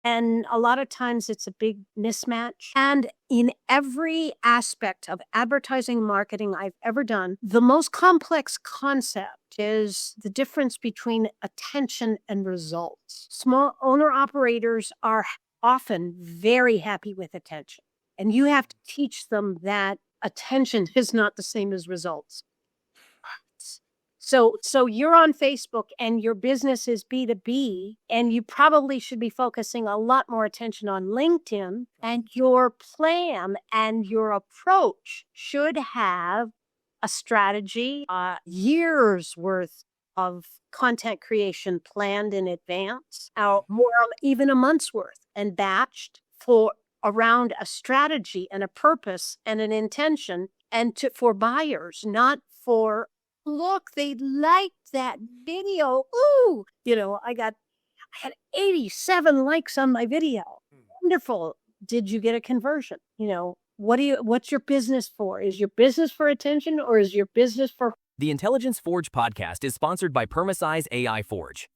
And a lot of times it's a big mismatch. And in every aspect of advertising marketing I've ever done, the most complex concept is the difference between attention and results. Small owner operators are often very happy with attention. And you have to teach them that attention is not the same as results. So you're on Facebook and your business is B2B, and you probably should be focusing a lot more attention on LinkedIn, and your plan and your approach should have a strategy, years worth of content creation planned in advance, or more, even a month's worth, and batched for around a strategy and a purpose and an intention, and for buyers, not for, look, they liked that video. Ooh, I had 87 likes on my video. Wonderful. Did you get a conversion? What's your business for? Is your business for attention, or is your business for... The Intelligence Forge podcast is sponsored by Permasize AI Forge.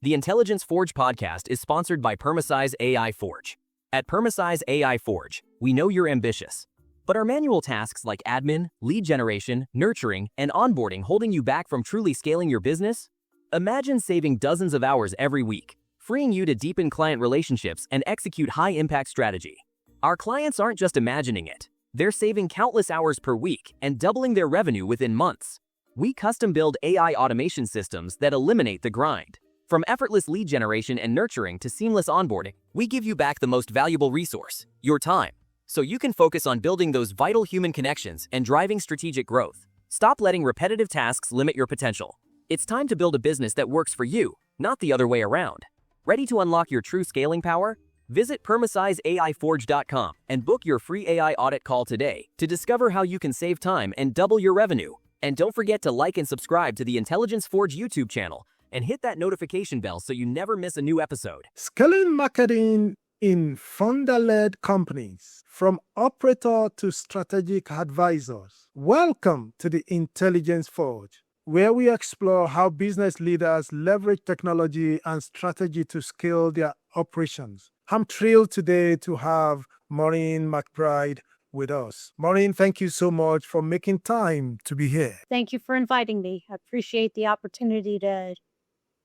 The Intelligence Forge podcast is sponsored by Permasize AI Forge. At Permasize AI Forge, we know you're ambitious. But are manual tasks like admin, lead generation, nurturing, and onboarding holding you back from truly scaling your business? Imagine saving dozens of hours every week, freeing you to deepen client relationships and execute high-impact strategy. Our clients aren't just imagining it. They're saving countless hours per week and doubling their revenue within months. We custom-build AI automation systems that eliminate the grind. From effortless lead generation and nurturing to seamless onboarding, we give you back the most valuable resource, your time, so you can focus on building those vital human connections and driving strategic growth. Stop letting repetitive tasks limit your potential. It's time to build a business that works for you, not the other way around. Ready to unlock your true scaling power? Visit PermasizeAIForge.com and book your free AI audit call today to discover how you can save time and double your revenue. And don't forget to like and subscribe to the Intelligence Forge YouTube channel and hit that notification bell so you never miss a new episode. Scaling marketing in founder-led companies, from operator to strategic advisors. Welcome to the Intelligence Forge, where we explore how business leaders leverage technology and strategy to scale their operations. I'm thrilled today to have Maureen McBride with us. Maureen, thank you so much for making time to be here. Thank you for inviting me. I appreciate the opportunity to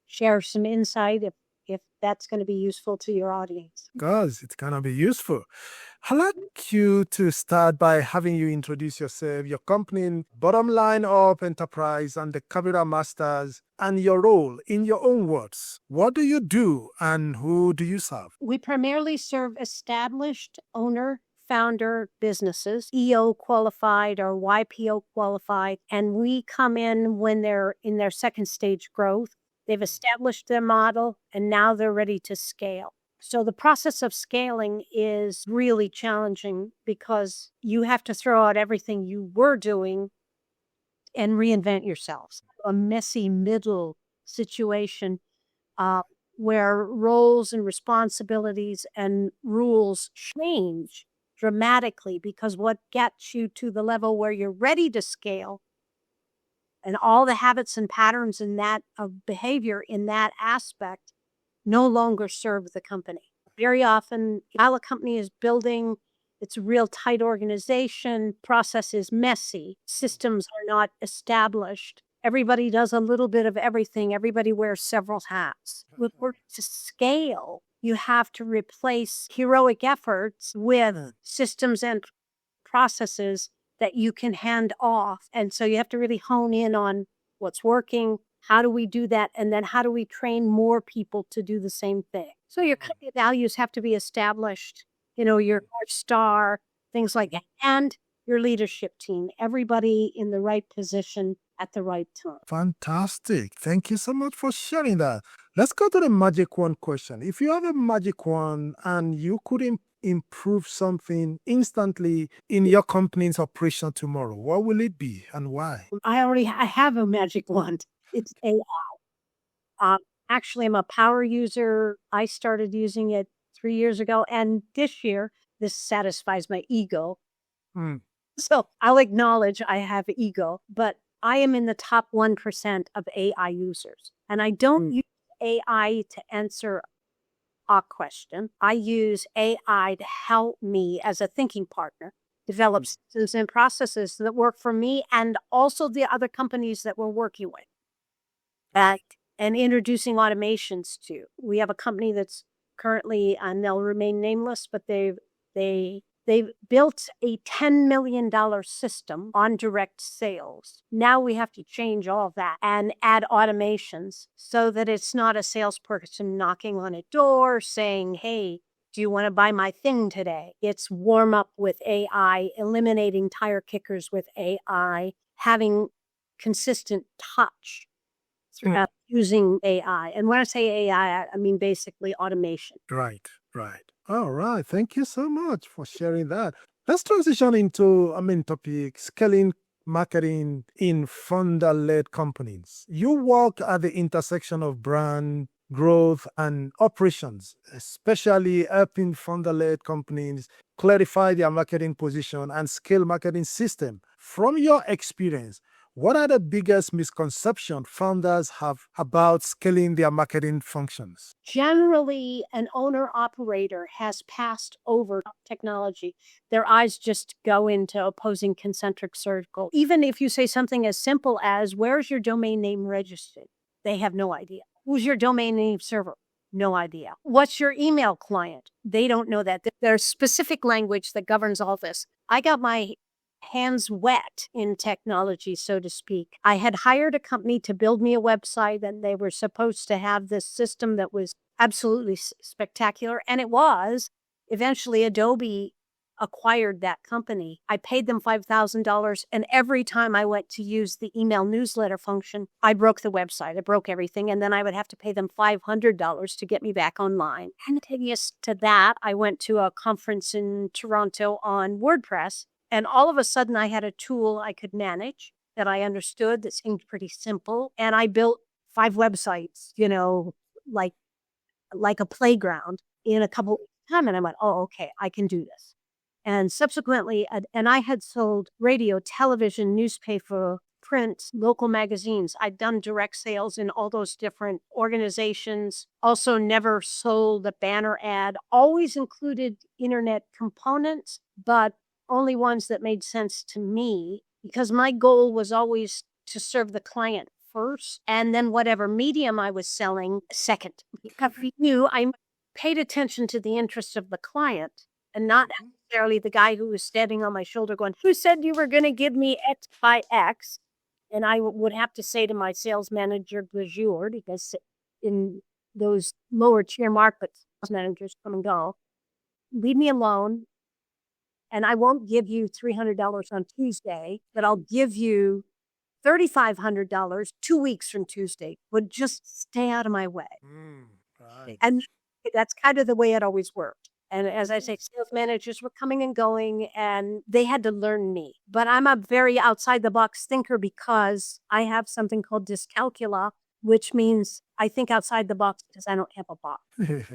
share some insight if that's going to be useful to your audience. Because it's going to be useful. I'd like you to start by having you introduce yourself, your company, bottom line of enterprise, and the capital masters, and your role in your own words. What do you do and who do you serve? We primarily serve established owner-founder businesses, EO qualified or YPO qualified, and we come in when they're in their second stage growth. They've established their model, and now they're ready to scale. So the process of scaling is really challenging because you have to throw out everything you were doing and reinvent yourselves. A messy middle situation where roles and responsibilities and rules change dramatically, because what gets you to the level where you're ready to scale and all the habits and patterns in that of behavior in that aspect no longer serve the company. Very often, while a company is building, it's a real tight organization, process is messy, systems are not established. Everybody does a little bit of everything. Everybody wears several hats. With work to scale, you have to replace heroic efforts with systems and processes that you can hand off. And so you have to really hone in on what's working, how do we do that, and then how do we train more people to do the same thing. So your company values have to be established, your North Star, things like that, and your leadership team, everybody in the right position at the right time. Fantastic. Thank you so much for sharing that. Let's go to the magic wand question. If you have a magic wand and you could improve something instantly in your company's operation tomorrow, what will it be and why? I have a magic wand. It's AI. Actually, I'm a power user. I started using it 3 years ago, and this year, this satisfies my ego. So I'll acknowledge I have ego, but I am in the top 1% of AI users. And I don't use AI to answer a question. I use AI to help me as a thinking partner develop systems and processes that work for me and also the other companies that we're working with. And introducing automations too. We have a company that's currently, and they'll remain nameless, but they've built a $10 million system on direct sales. Now we have to change all of that and add automations so that it's not a salesperson knocking on a door saying, hey, do you want to buy my thing today? It's warm up with AI, eliminating tire kickers with AI, having consistent touch throughout using AI. And when I say AI, I mean basically automation. Right. All right. Thank you so much for sharing that. Let's transition into a main topic, scaling marketing in founder-led companies. You work at the intersection of brand, growth, and operations, especially helping founder-led companies clarify their marketing position and scale marketing system. From your experience, what are the biggest misconceptions founders have about scaling their marketing functions? Generally, an owner-operator has passed over technology. Their eyes just go into opposing concentric circles. Even if you say something as simple as, where's your domain name registered? They have no idea. Who's your domain name server? No idea. What's your email client? They don't know that. There's specific language that governs all this. I got my hands wet in technology, so to speak. I had hired a company to build me a website, and they were supposed to have this system that was absolutely spectacular. And it was. Eventually, Adobe acquired that company. I paid them $5,000. And every time I went to use the email newsletter function, I broke the website. I broke everything. And then I would have to pay them $500 to get me back online. And previous to that, I went to a conference in Toronto on WordPress. And all of a sudden, I had a tool I could manage that I understood that seemed pretty simple. And I built 5 websites, like a playground in a couple of time. And I went, oh, okay, I can do this. And subsequently, and I had sold radio, television, newspaper, print, local magazines. I'd done direct sales in all those different organizations. Also never sold a banner ad, always included internet components, but only ones that made sense to me, because my goal was always to serve the client first and then whatever medium I was selling second. Because for you, I paid attention to the interest of the client and not necessarily the guy who was standing on my shoulder going, who said you were going to give me X by X? And I would have to say to my sales manager, bonjour, because in those lower tier markets, managers come and go. Leave me alone. And I won't give you $300 on Tuesday, but I'll give you $3,500 2 weeks from Tuesday. But just stay out of my way. Right. And that's kind of the way it always worked. And as I say, sales managers were coming and going, and they had to learn me. But I'm a very outside-the-box thinker because I have something called dyscalculia, which means I think outside the box because I don't have a box.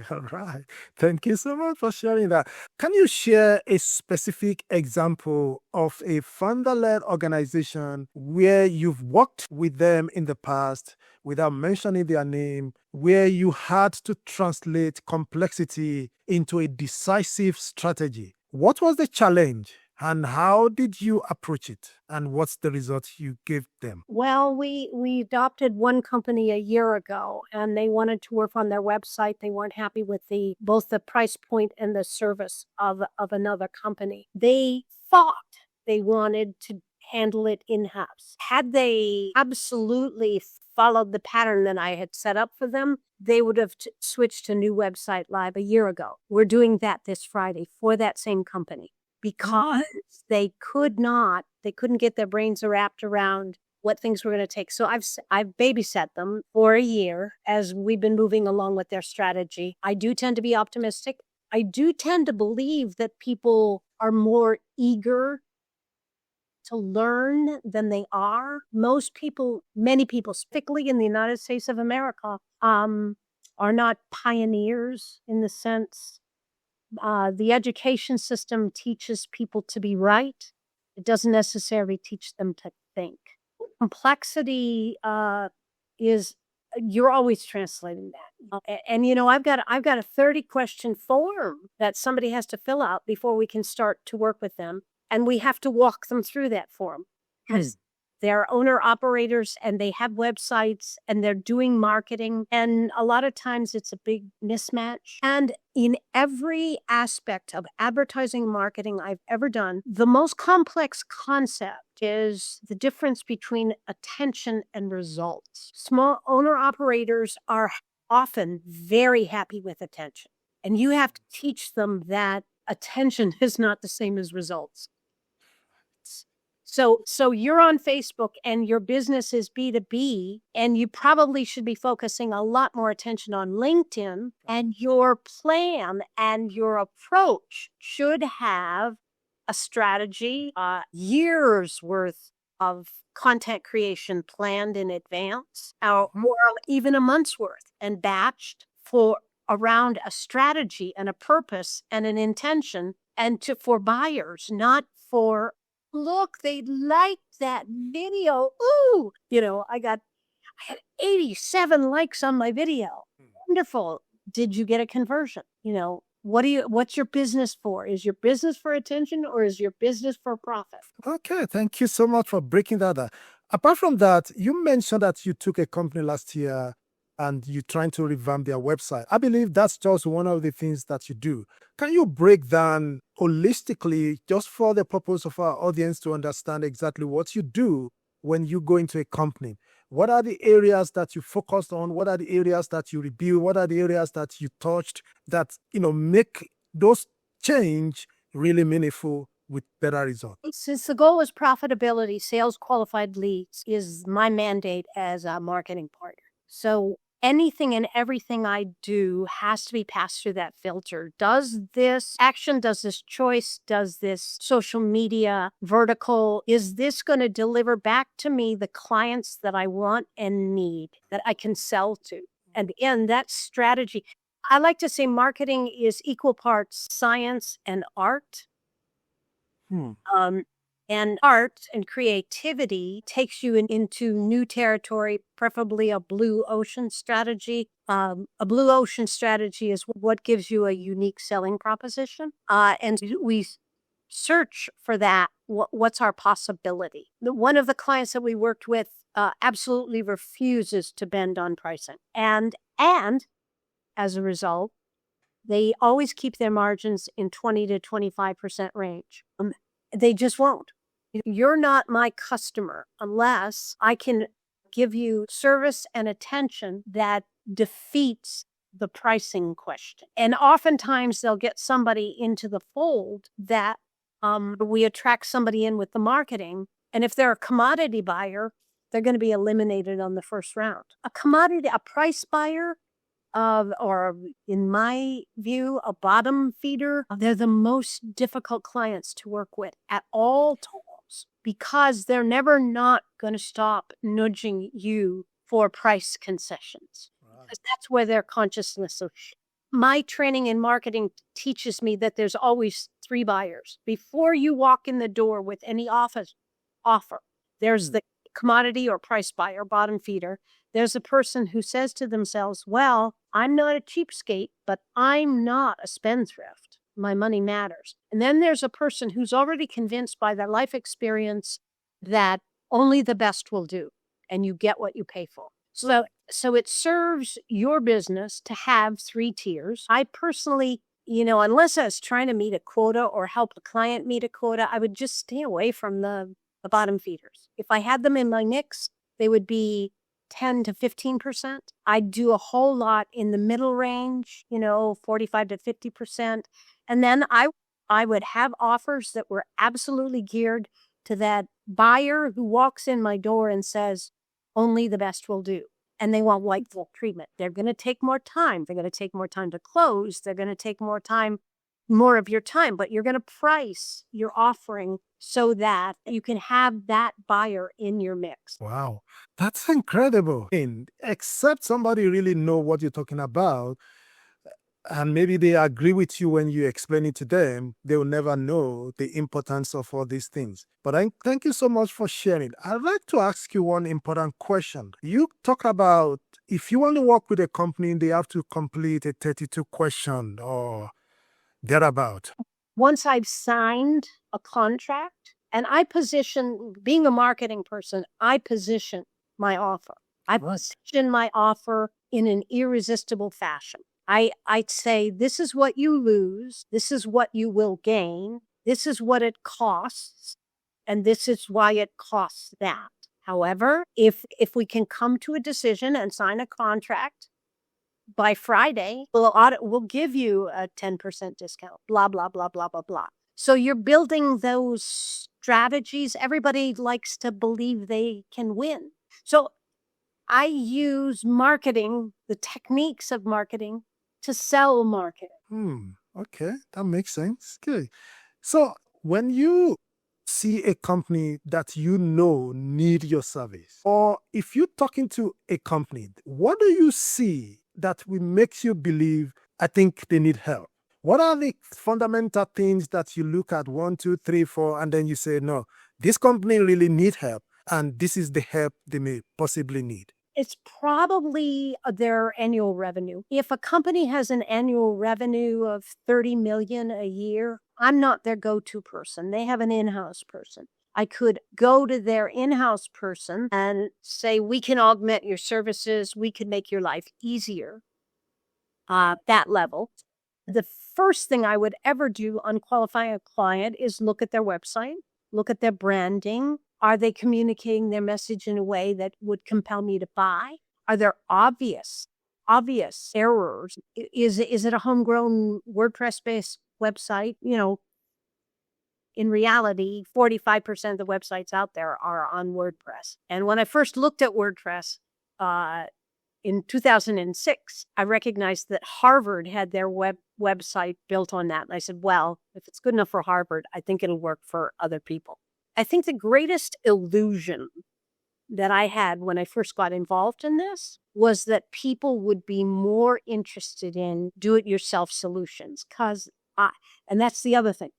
All right. Thank you so much for sharing that. Can you share a specific example of a founder-led organization where you've worked with them in the past without mentioning their name, where you had to translate complexity into a decisive strategy? What was the challenge? And how did you approach it? And what's the result you gave them? Well, we adopted one company a year ago, and they wanted to work on their website. They weren't happy with both the price point and the service of another company. They thought they wanted to handle it in-house. Had they absolutely followed the pattern that I had set up for them, they would have switched to new website live a year ago. We're doing that this Friday for that same company. Because they couldn't get their brains wrapped around what things were going to take. So I've babysat them for a year as we've been moving along with their strategy. I do tend to be optimistic. I do tend to believe that people are more eager to learn than they are. Many people, particularly in the United States of America, are not pioneers in the sense. The education system teaches people to be right. It doesn't necessarily teach them to think. Complexity is, you're always translating that. And I've got a 30-question form that somebody has to fill out before we can start to work with them, and we have to walk them through that form because they're owner operators and they have websites and they're doing marketing, and a lot of times it's a big mismatch. And in every aspect of advertising marketing I've ever done, the most complex concept is the difference between attention and results. Small owner operators are often very happy with attention, and you have to teach them that attention is not the same as results. So you're on Facebook and your business is B2B, and you probably should be focusing a lot more attention on LinkedIn, and your plan and your approach should have a strategy, years worth of content creation planned in advance, or even a month's worth, and batched for around a strategy and a purpose and an intention, and for buyers, not for, look, they liked that video. Ooh, I had 87 likes on my video. Wonderful. Did you get a conversion? What's your business for? Is your business for attention or is your business for profit? Okay, thank you so much for breaking that down. Apart from that, you mentioned that you took a company last year and you're trying to revamp their website. I believe that's just one of the things that you do. Can you break down holistically, just for the purpose of our audience to understand exactly what you do when you go into a company? What are the areas that you focused on? What are the areas that you review? What are the areas that you touched that, make those change really meaningful with better results? Since the goal is profitability, sales qualified leads is my mandate as a marketing partner. So anything and everything I do has to be passed through that filter. Does this action, does this choice, does this social media vertical, is this going to deliver back to me the clients that I want and need, that I can sell to? And in that strategy, I like to say marketing is equal parts science and art. And art and creativity takes you into new territory, preferably a blue ocean strategy. A blue ocean strategy is what gives you a unique selling proposition. And we search for that. What's our possibility? One of the clients that we worked with absolutely refuses to bend on pricing. And as a result, they always keep their margins in 20 to 25% range. They just won't. You're not my customer unless I can give you service and attention that defeats the pricing question. And oftentimes they'll get somebody into the fold that we attract somebody in with the marketing. And if they're a commodity buyer, they're going to be eliminated on the first round. A price buyer, or in my view, a bottom feeder, they're the most difficult clients to work with at all times because they're never not going to stop nudging you for price concessions. Because that's where their consciousness of my training in marketing teaches me that there's always three buyers. Before you walk in the door with any offer, there's the commodity or price buyer, bottom feeder. There's a person who says to themselves, well, I'm not a cheapskate, but I'm not a spendthrift. My money matters. And then there's a person who's already convinced by their life experience that only the best will do, and you get what you pay for. So it serves your business to have three tiers. I personally, unless I was trying to meet a quota or help a client meet a quota, I would just stay away from the bottom feeders. If I had them in my mix, they would be 10 to 15%. I'd do a whole lot in the middle range, 45 to 50%. And then I would have offers that were absolutely geared to that buyer who walks in my door and says, only the best will do. And they want white glove treatment. They're going to take more time. They're going to take more time to close. They're going to take more of your time, but you're going to price your offering so that you can have that buyer in your mix. Wow, that's incredible. And except somebody really know what you're talking about, and maybe they agree with you when you explain it to them, they will never know the importance of all these things. But thank you so much for sharing. I'd like to ask you one important question. You talk about if you want to work with a company, they have to complete a 32 question or thereabout. Once I've signed a contract, and being a marketing person, I position my offer. I position my offer in an irresistible fashion. I'd say, this is what you lose, this is what you will gain, this is what it costs, and this is why it costs that. However, if we can come to a decision and sign a contract by Friday, we'll give you a 10% discount, blah, blah, blah, blah, blah, blah. So you're building those strategies. Everybody likes to believe they can win. So I use marketing, the techniques of marketing, to sell marketing. Okay, that makes sense. Good. So when you see a company that you know need your service, or if you're talking to a company, what do you see that will make you believe, I think they need help? What are the fundamental things that you look at, 1, 2, 3, 4, and then you say, no, this company really need help, and this is the help they may possibly need? It's probably their annual revenue. If a company has an annual revenue of 30 million a year, I'm not their go-to person. They have an in-house person. I could go to their in-house person and say, we can augment your services. We can make your life easier. That level. The first thing I would ever do on qualifying a client is look at their website, look at their branding. Are they communicating their message in a way that would compel me to buy? Are there obvious errors? Is it a homegrown WordPress-based website? In reality, 45% of the websites out there are on WordPress. And when I first looked at WordPress in 2006, I recognized that Harvard had their website built on that. And I said, well, if it's good enough for Harvard, I think it'll work for other people. I think the greatest illusion that I had when I first got involved in this was that people would be more interested in do-it-yourself solutions. And that's the other thing.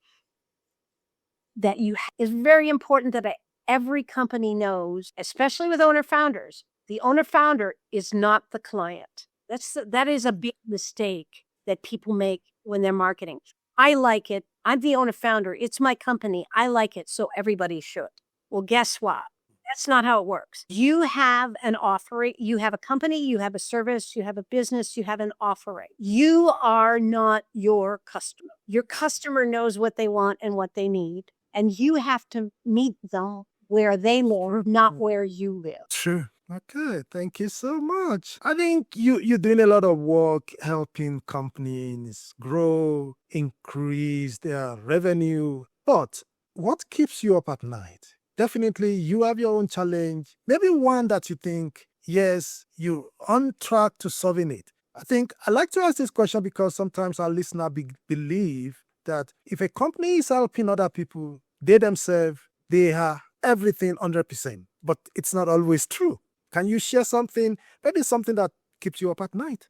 That is very important that every company knows, especially with owner-founders. The owner-founder is not the client. That is a big mistake that people make when they're marketing. I like it. I'm the owner-founder. It's my company. I like it, so everybody should. Well, guess what? That's not how it works. You have an offering. You have a company. You have a service. You have a business. You have an offering. You are not your customer. Your customer knows what they want and what they need, and you have to meet them where they live, not where you live. True. Okay, thank you so much. I think you're doing a lot of work helping companies grow, increase their revenue. But what keeps you up at night? Definitely, you have your own challenge. Maybe one that you think, yes, you're on track to solving it. I think I like to ask this question because sometimes our listeners believe that if a company is helping other people, they themselves, they are everything 100%. But it's not always true. Can you share something, maybe something that keeps you up at night?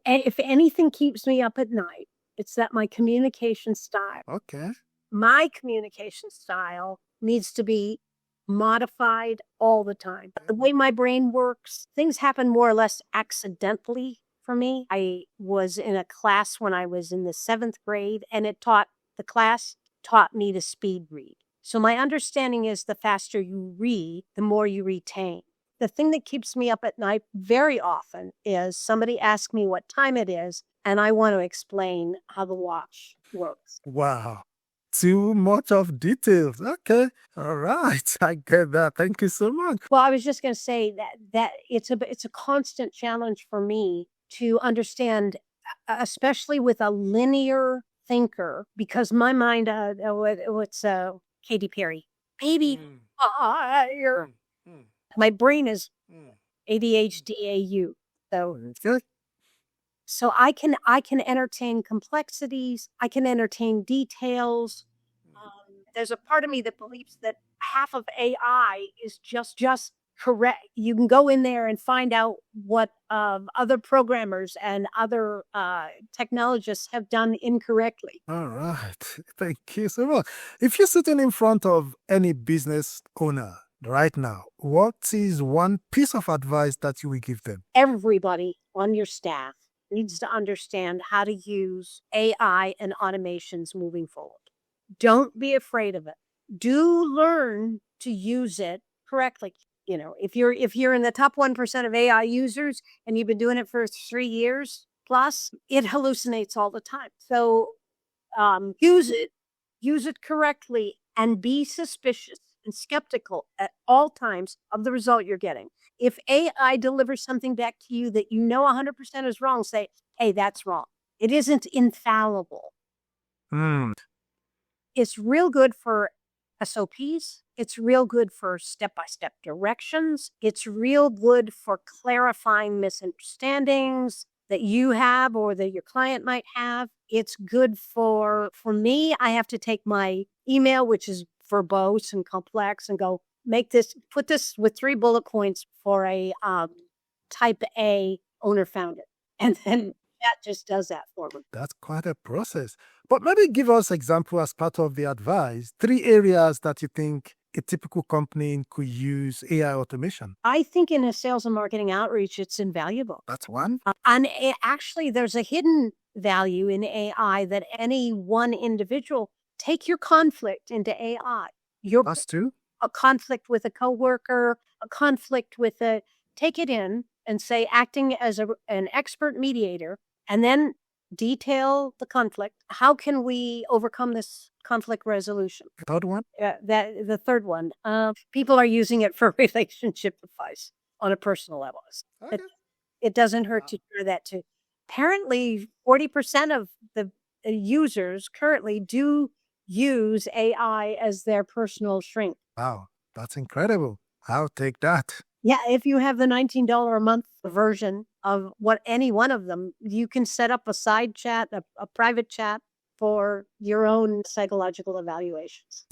If anything keeps me up at night, it's that my communication style. Okay. My communication style needs to be modified all the time. The way my brain works, things happen more or less accidentally for me. I was in a class when I was in the 7th grade, and the class taught me to speed read. So my understanding is the faster you read, the more you retain. The thing that keeps me up at night very often is somebody asks me what time it is, and I want to explain how the watch works. Wow. Too much of details. Okay. All right. I get that. Thank you so much. Well, I was just going to say that it's a constant challenge for me to understand, especially with a linear thinker, because my mind, it's Katy Perry. Baby, my brain is ADHD-AU. So I can entertain complexities. I can entertain details. There's a part of me that believes that half of AI is just correct. You can go in there and find out what other programmers and other technologists have done incorrectly. All right. Thank you so much. If you're sitting in front of any business owner right now, what is one piece of advice that you will give them? Everybody on your staff needs to understand how to use AI and automations moving forward. Don't be afraid of it. Do learn to use it correctly. You know, if you're in the top 1% of AI users and you've been doing it for 3 years plus, it hallucinates all the time. So use it correctly, and be suspicious and skeptical at all times of the result you're getting. If AI delivers something back to you that you know 100% is wrong, say, hey, that's wrong. It isn't infallible. It's real good for SOPs. It's real good for step-by-step directions. It's real good for clarifying misunderstandings that you have or that your client might have. It's good for me, I have to take my email, which is verbose and complex, and go put this with 3 bullet points for a type A owner founder. And then that just does that for me. That's quite a process. But maybe give us example as part of the advice, 3 areas that you think a typical company could use AI automation. I think in a sales and marketing outreach, it's invaluable. That's one. And actually, there's a hidden value in AI that any one individual, take your conflict into AI. That's two. A conflict with a coworker, a conflict with take it in and say, acting as an expert mediator, and then detail the conflict. How can we overcome this conflict resolution? Third one? The third one, people are using it for relationship advice on a personal level. Okay. It doesn't hurt to share that too. Apparently, 40% of the users currently do use AI as their personal shrink. Wow, that's incredible. I'll take that. Yeah, if you have the $19 a month version of any one of them, you can set up a side chat, a private chat for your own psychological evaluations.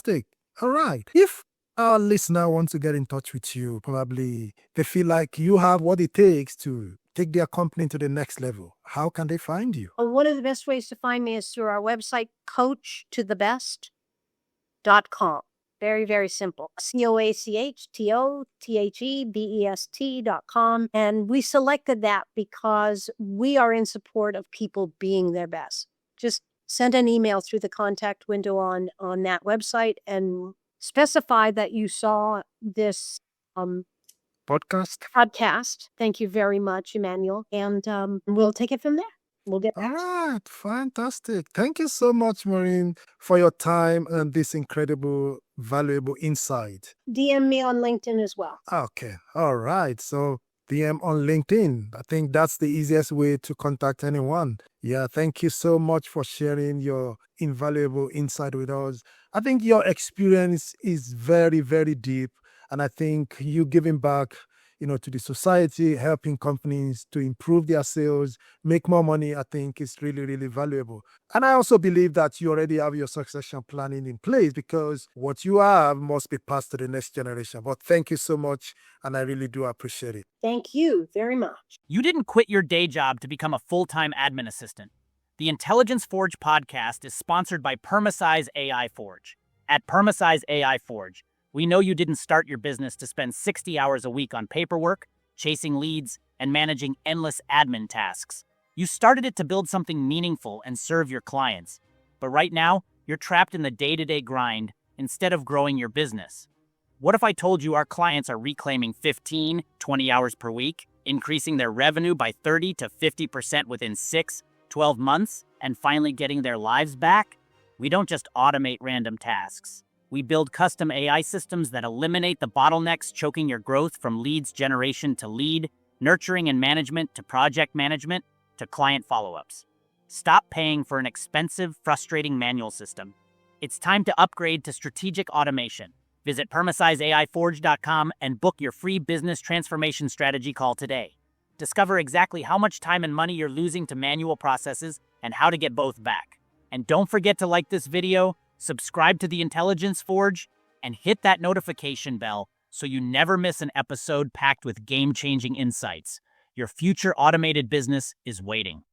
All right. If our listener wants to get in touch with you, probably they feel like you have what it takes to take their company to the next level, how can they find you? One of the best ways to find me is through our website, coachtothebest.com. Very, very simple. COACHTOTHEBEST.com. And we selected that because we are in support of people being their best. Just send an email through the contact window on that website and specify that you saw this podcast. Thank you very much, Emmanuel. And we'll take it from there. We'll get back. All right, fantastic. Thank you so much, Maureen, for your time and this incredible, valuable insight. DM me on LinkedIn as well. Okay, all right. So DM on LinkedIn. I think that's the easiest way to contact anyone. Yeah, thank you so much for sharing your invaluable insight with us. I think your experience is very, very deep. And I think you giving back, to the society, helping companies to improve their sales, make more money, I think is really, really valuable. And I also believe that you already have your succession planning in place because what you have must be passed to the next generation. But thank you so much, and I really do appreciate it. Thank you very much. You didn't quit your day job to become a full-time admin assistant. The Intelligence Forge podcast is sponsored by Permasize AI Forge. At Permasize AI Forge, we know you didn't start your business to spend 60 hours a week on paperwork, chasing leads, and managing endless admin tasks. You started it to build something meaningful and serve your clients. But right now, you're trapped in the day-to-day grind instead of growing your business. What if I told you our clients are reclaiming 15, 20 hours per week, increasing their revenue by 30 to 50% within 6, 12 months, and finally getting their lives back? We don't just automate random tasks. We build custom AI systems that eliminate the bottlenecks choking your growth, from leads generation to lead, nurturing and management to project management to client follow-ups. Stop paying for an expensive, frustrating manual system. It's time to upgrade to strategic automation. Visit PermasizeAIForge.com and book your free business transformation strategy call today. Discover exactly how much time and money you're losing to manual processes and how to get both back. And don't forget to like this video, subscribe to the Intelligence Forge, and hit that notification bell so you never miss an episode packed with game-changing insights. Your future automated business is waiting.